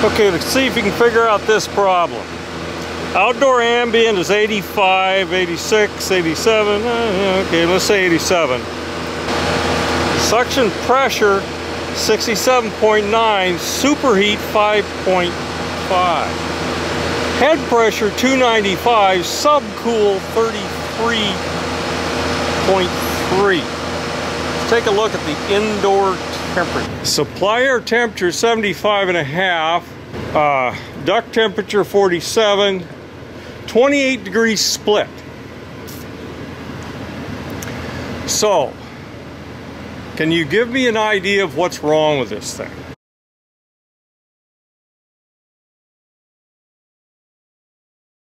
Okay, let's see if you can figure out this problem. Outdoor ambient is 85, 86, 87, okay, let's say 87. Suction pressure 67.9, superheat 5.5. Head pressure 295, subcool 33.3. Let's take a look at the indoor temperature. Supply air temperature 75.5, duct temperature 47, 28 degrees split. So, can you give me an idea of what's wrong with this thing?